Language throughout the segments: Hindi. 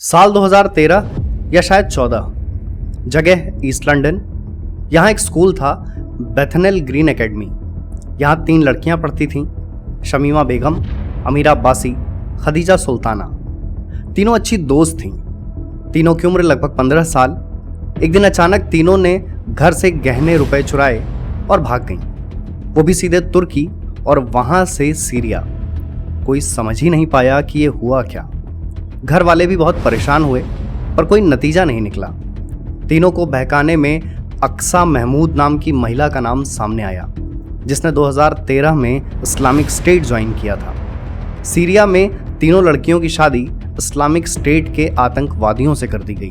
साल 2013 या शायद 14, जगह ईस्ट लंदन। यहाँ एक स्कूल था, बेथनेल ग्रीन एकेडमी। यहाँ 3 लड़कियाँ पढ़ती थीं, शमीमा बेगम, अमीरा अब्बासी, खदीजा सुल्ताना। तीनों अच्छी दोस्त थीं। तीनों की उम्र लगभग 15 साल। एक दिन अचानक तीनों ने घर से गहने रुपए चुराए और भाग गईं। वो भी सीधे तुर्की और वहाँ से सीरिया। कोई समझ ही नहीं पाया कि ये हुआ क्या। घर वाले भी बहुत परेशान हुए, पर कोई नतीजा नहीं निकला। तीनों को बहकाने में अक्सा महमूद नाम की महिला का नाम सामने आया, जिसने 2013 में इस्लामिक स्टेट ज्वाइन किया था। सीरिया में तीनों लड़कियों की शादी इस्लामिक स्टेट के आतंकवादियों से कर दी गई।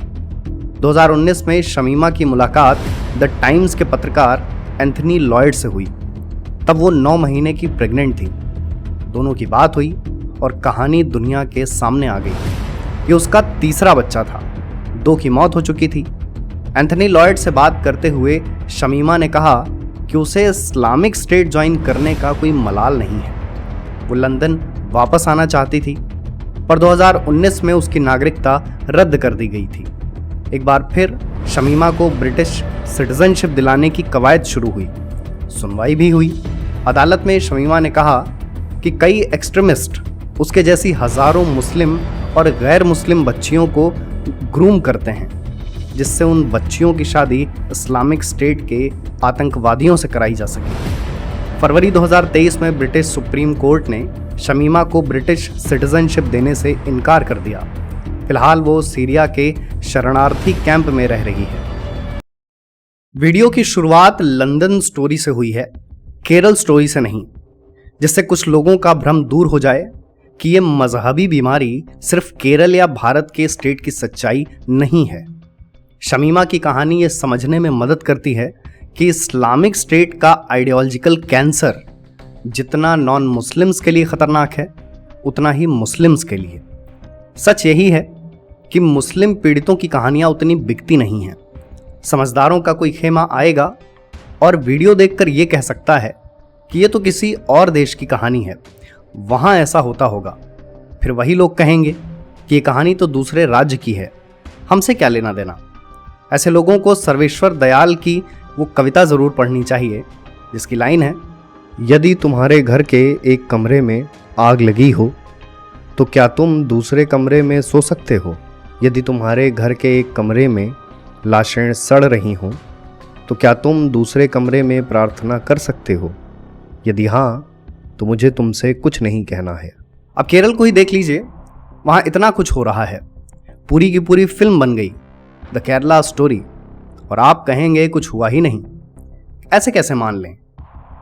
2019 में शमीमा की मुलाकात द टाइम्स के पत्रकार एंथनी लॉयड से हुई। तब वो 9 महीने की प्रेग्नेंट थी। दोनों की बात हुई और कहानी दुनिया के सामने आ गई। ये उसका तीसरा बच्चा था। 2 की मौत हो चुकी थी। एंथनी लॉयड से बात करते हुए शमीमा ने कहा कि उसे इस्लामिक स्टेट ज्वाइन करने का कोई मलाल नहीं है। वो लंदन वापस आना चाहती थी, पर 2019 में उसकी नागरिकता रद्द कर दी गई थी। एक बार फिर शमीमा को ब्रिटिश सिटीजनशिप दिलाने की कवायद शुरू हुई। सुनवाई भी हुई। अदालत में शमीमा ने कहा कि कई एक्सट्रीमिस्ट उसके जैसी हजारों मुस्लिम और गैर मुस्लिम बच्चियों को ग्रूम करते हैं, जिससे उन बच्चियों की शादी इस्लामिक स्टेट के आतंकवादियों से कराई जा सके। फरवरी 2023 में ब्रिटिश सुप्रीम कोर्ट ने शमीमा को ब्रिटिश सिटीजनशिप देने से इनकार कर दिया। फिलहाल वो सीरिया के शरणार्थी कैंप में रह रही है। वीडियो की शुरुआत लंदन स्टोरी से हुई है, केरल स्टोरी से नहीं, जिससे कुछ लोगों का भ्रम दूर हो जाए कि ये मजहबी बीमारी सिर्फ केरल या भारत के स्टेट की सच्चाई नहीं है। शमीमा की कहानी ये समझने में मदद करती है कि इस्लामिक स्टेट का आइडियोलॉजिकल कैंसर जितना नॉन मुस्लिम्स के लिए खतरनाक है, उतना ही मुस्लिम्स के लिए। सच यही है कि मुस्लिम पीड़ितों की कहानियां उतनी बिकती नहीं हैं। समझदारों का कोई खेमा आएगा और वीडियो देखकर ये कह सकता है कि ये तो किसी और देश की कहानी है, वहाँ ऐसा होता होगा। फिर वही लोग कहेंगे कि ये कहानी तो दूसरे राज्य की है, हमसे क्या लेना देना। ऐसे लोगों को सर्वेश्वर दयाल की वो कविता ज़रूर पढ़नी चाहिए, जिसकी लाइन है, यदि तुम्हारे घर के एक कमरे में आग लगी हो तो क्या तुम दूसरे कमरे में सो सकते हो? यदि तुम्हारे घर के एक कमरे में लाशें सड़ रही हों तो क्या तुम दूसरे कमरे में प्रार्थना कर सकते हो? यदि हाँ, तो मुझे तुमसे कुछ नहीं कहना है। अब केरल को ही देख लीजिए, वहाँ इतना कुछ हो रहा है। पूरी की पूरी फिल्म बन गई, द केरला स्टोरी, और आप कहेंगे कुछ हुआ ही नहीं। ऐसे कैसे मान लें?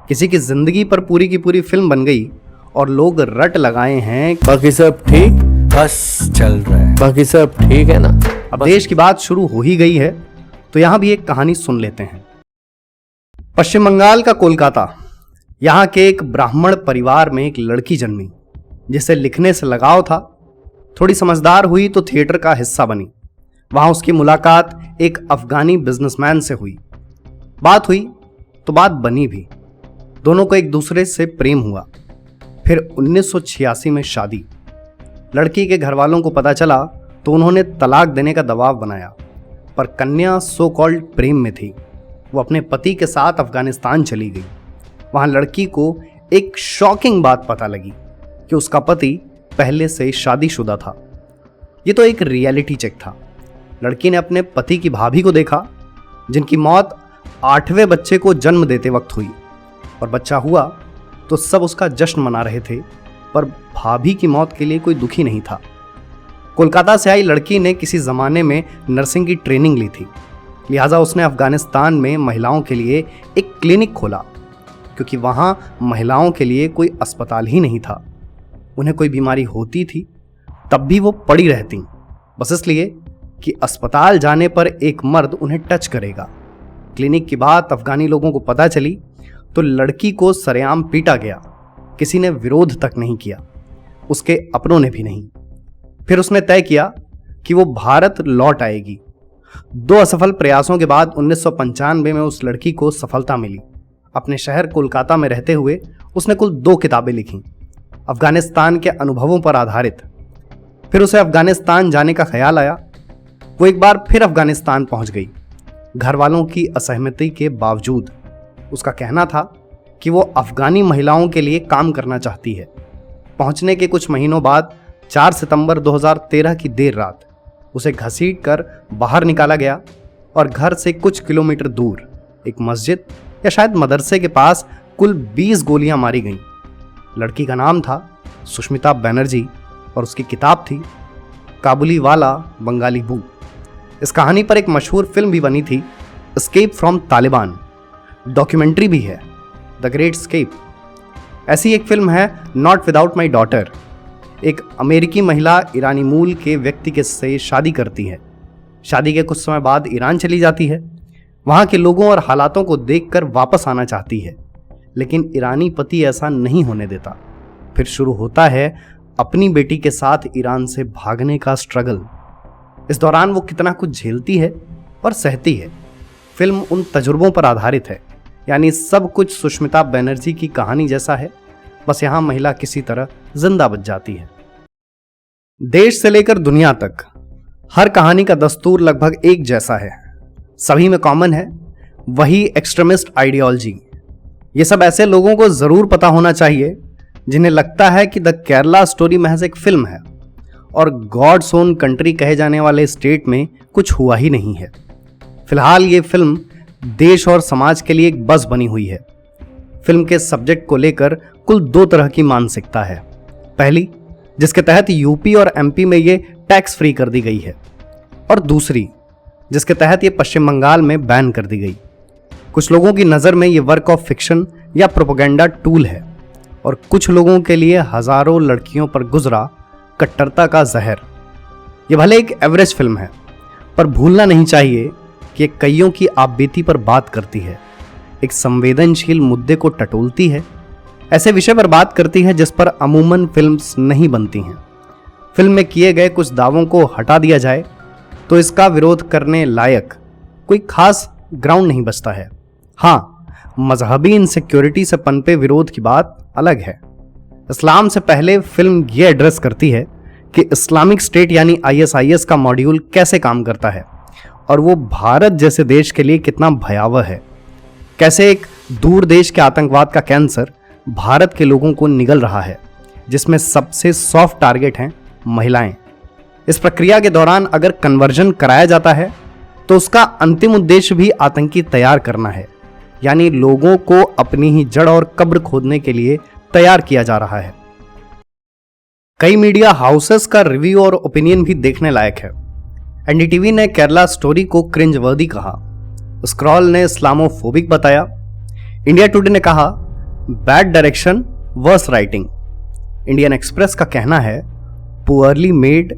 किसी की जिंदगी पर पूरी की पूरी फिल्म बन गई और लोग रट लगाए हैं बाकी सब ठीक, बस चल रहा है, बाकी सब ठीक है ना। अब देश की बात शुरू हो ही गई है तो यहां भी एक कहानी सुन लेते हैं। पश्चिम बंगाल का कोलकाता। यहाँ के एक ब्राह्मण परिवार में एक लड़की जन्मी, जिसे लिखने से लगाव था। थोड़ी समझदार हुई तो थिएटर का हिस्सा बनी। वहां उसकी मुलाकात एक अफगानी बिजनेसमैन से हुई। बात हुई तो बात बनी भी। दोनों को एक दूसरे से प्रेम हुआ। फिर 1986 में शादी। लड़की के घर वालों को पता चला तो उन्होंने तलाक देने का दबाव बनाया, पर कन्या सो कॉल्ड प्रेम में थी। वो अपने पति के साथ अफगानिस्तान चली गई। वहां लड़की को एक शॉकिंग बात पता लगी कि उसका पति पहले से शादीशुदा था। ये तो एक रियलिटी चेक था। लड़की ने अपने पति की भाभी को देखा, जिनकी मौत 8वें बच्चे को जन्म देते वक्त हुई, और बच्चा हुआ तो सब उसका जश्न मना रहे थे, पर भाभी की मौत के लिए कोई दुखी नहीं था। कोलकाता से आई लड़की ने किसी ज़माने में नर्सिंग की ट्रेनिंग ली थी, लिहाजा उसने अफगानिस्तान में महिलाओं के लिए एक क्लिनिक खोला, क्योंकि वहाँ महिलाओं के लिए कोई अस्पताल ही नहीं था। उन्हें कोई बीमारी होती थी तब भी वो पड़ी रहती, बस इसलिए कि अस्पताल जाने पर एक मर्द उन्हें टच करेगा। क्लिनिक की बात अफगानी लोगों को पता चली तो लड़की को सरेआम पीटा गया। किसी ने विरोध तक नहीं किया, उसके अपनों ने भी नहीं। फिर उसने तय किया कि वो भारत लौट आएगी। 2 असफल प्रयासों के बाद 1995 में उस लड़की को सफलता मिली। अपने शहर कोलकाता में रहते हुए उसने कुल 2 किताबें लिखीं, अफगानिस्तान के अनुभवों पर आधारित। फिर उसे अफगानिस्तान जाने का ख्याल आया। वो एक बार फिर अफगानिस्तान पहुंच गई। घर वालों की असहमति के बावजूद उसका कहना था कि वो अफगानी महिलाओं के लिए काम करना चाहती है। पहुंचने के कुछ महीनों बाद 4 सितंबर 2013 की देर रात उसे घसीटकर बाहर निकाला गया और घर से कुछ किलोमीटर दूर एक मस्जिद या शायद मदरसे के पास कुल 20 गोलियां मारी गईं। लड़की का नाम था सुष्मिता बनर्जी और उसकी किताब थी काबुली वाला बंगाली बू। इस कहानी पर एक मशहूर फिल्म भी बनी थी, एस्केप फ्रॉम तालिबान। डॉक्यूमेंट्री भी है, द ग्रेट एस्केप। ऐसी एक फिल्म है नॉट विदाउट माई डॉटर। एक अमेरिकी महिला ईरानी मूल के व्यक्ति से शादी करती है। शादी के कुछ समय बाद ईरान चली जाती है। वहाँ के लोगों और हालातों को देखकर वापस आना चाहती है, लेकिन ईरानी पति ऐसा नहीं होने देता। फिर शुरू होता है अपनी बेटी के साथ ईरान से भागने का स्ट्रगल। इस दौरान वो कितना कुछ झेलती है और सहती है। फिल्म उन तजुर्बों पर आधारित है, यानी सब कुछ सुष्मिता बनर्जी की कहानी जैसा है, बस यहां महिला किसी तरह जिंदा बच जाती है। देश से लेकर दुनिया तक हर कहानी का दस्तूर लगभग एक जैसा है। सभी में कॉमन है वही एक्सट्रीमिस्ट आइडियोलॉजी। ये सब ऐसे लोगों को जरूर पता होना चाहिए जिन्हें लगता है कि द केरला स्टोरी महज एक फिल्म है और गॉड्स ओन कंट्री कहे जाने वाले स्टेट में कुछ हुआ ही नहीं है। फिलहाल ये फिल्म देश और समाज के लिए एक बस बनी हुई है। फिल्म के सब्जेक्ट को लेकर कुल 2 तरह की मानसिकता है। पहली, जिसके तहत यूपी और एमपी में ये टैक्स फ्री कर दी गई है, और दूसरी, जिसके तहत ये पश्चिम बंगाल में बैन कर दी गई। कुछ लोगों की नज़र में ये वर्क ऑफ फिक्शन या प्रोपेगेंडा टूल है और कुछ लोगों के लिए हजारों लड़कियों पर गुजरा कट्टरता का जहर। ये भले एक एवरेज फिल्म है, पर भूलना नहीं चाहिए कि कईयों की आपबीती पर बात करती है, एक संवेदनशील मुद्दे को टटोलती है, ऐसे विषय पर बात करती है जिस पर अमूमन फिल्म्स नहीं बनती हैं। फिल्म में किए गए कुछ दावों को हटा दिया जाए तो इसका विरोध करने लायक कोई खास ग्राउंड नहीं बचता है। हाँ, मजहबी इनसिक्योरिटी से पनपे विरोध की बात अलग है। इस्लाम से पहले फिल्म ये एड्रेस करती है कि इस्लामिक स्टेट यानी ISIS का मॉड्यूल कैसे काम करता है और वो भारत जैसे देश के लिए कितना भयावह है। कैसे एक दूर देश के आतंकवाद का कैंसर भारत के लोगों को निगल रहा है, जिसमें सबसे सॉफ्ट टारगेट हैं महिलाएं। इस प्रक्रिया के दौरान अगर कन्वर्जन कराया जाता है तो उसका अंतिम उद्देश्य भी आतंकी तैयार करना है, यानी लोगों को अपनी ही जड़ और कब्र खोदने के लिए तैयार किया जा रहा है। कई मीडिया हाउसेस का रिव्यू और ओपिनियन भी देखने लायक है। NDTV ने केरला स्टोरी को क्रिंजवर्दी कहा, स्क्रॉल ने इस्लामोफोबिक बताया, इंडिया टुडे ने कहा bad direction worse writing, Indian Express का कहना है poorly made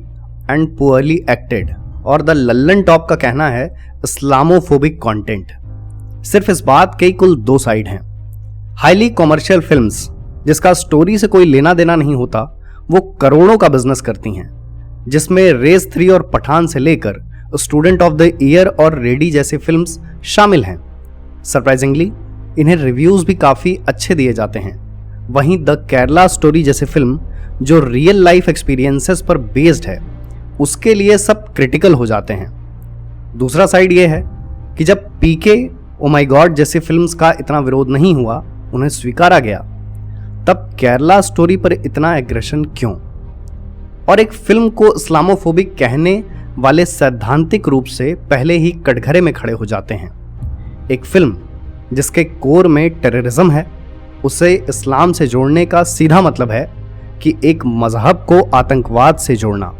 and poorly acted, और द लल्लन टॉप का कहना है इस्लामोफोबिक कंटेंट। सिर्फ इस बात के कुल 2 साइड हैं। हाईली कॉमर्शियल फिल्म्स जिसका स्टोरी से कोई लेना देना नहीं होता, वो करोड़ों का बिजनेस करती हैं, जिसमें रेस 3 और पठान से लेकर स्टूडेंट ऑफ द ईयर और रेडी जैसी फिल्म्स शामिल हैं। सरप्राइजिंगली इन्हें रिव्यूज भी काफी अच्छे दिए जाते हैं। वहीं द केरला स्टोरी जैसी फिल्म जो रियल लाइफ एक्सपीरियंसेस पर बेस्ड है, उसके लिए सब क्रिटिकल हो जाते हैं। दूसरा साइड ये है कि जब पीके, ओ माय गॉड जैसी फिल्म्स का इतना विरोध नहीं हुआ, उन्हें स्वीकारा गया, तब केरला स्टोरी पर इतना एग्रेशन क्यों? और एक फिल्म को इस्लामोफोबिक कहने वाले सैद्धांतिक रूप से पहले ही कटघरे में खड़े हो जाते हैं। एक फिल्म जिसके कोर में टेररिज्म है, उसे इस्लाम से जोड़ने का सीधा मतलब है कि एक मजहब को आतंकवाद से जोड़ना।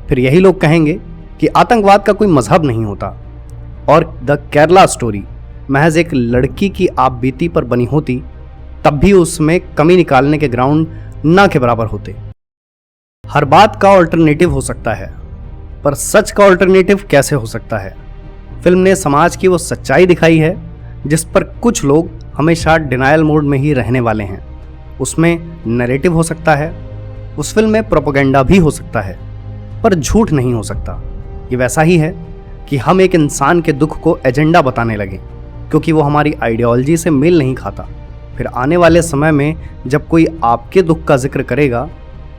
फिर यही लोग कहेंगे कि आतंकवाद का कोई मजहब नहीं होता, और द केरला स्टोरी महज एक लड़की की आपबीती पर बनी होती, तब भी उसमें कमी निकालने के ग्राउंड ना के बराबर होते। हर बात का ऑल्टरनेटिव हो सकता है, पर सच का ऑल्टरनेटिव कैसे हो सकता है? फिल्म ने समाज की वो सच्चाई दिखाई है जिस पर कुछ लोग हमेशा डिनायल मोड में ही रहने वाले हैं। उसमें नैरेटिव हो सकता है, उस फिल्म में प्रोपेगेंडा भी हो सकता है, पर झूठ नहीं हो सकता। ये वैसा ही है कि हम एक इंसान के दुख को एजेंडा बताने लगे क्योंकि वो हमारी आइडियोलॉजी से मेल नहीं खाता। फिर आने वाले समय में जब कोई आपके दुख का जिक्र करेगा,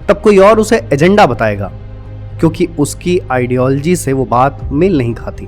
तब कोई और उसे एजेंडा बताएगा क्योंकि उसकी आइडियोलॉजी से वो बात मेल नहीं खाती।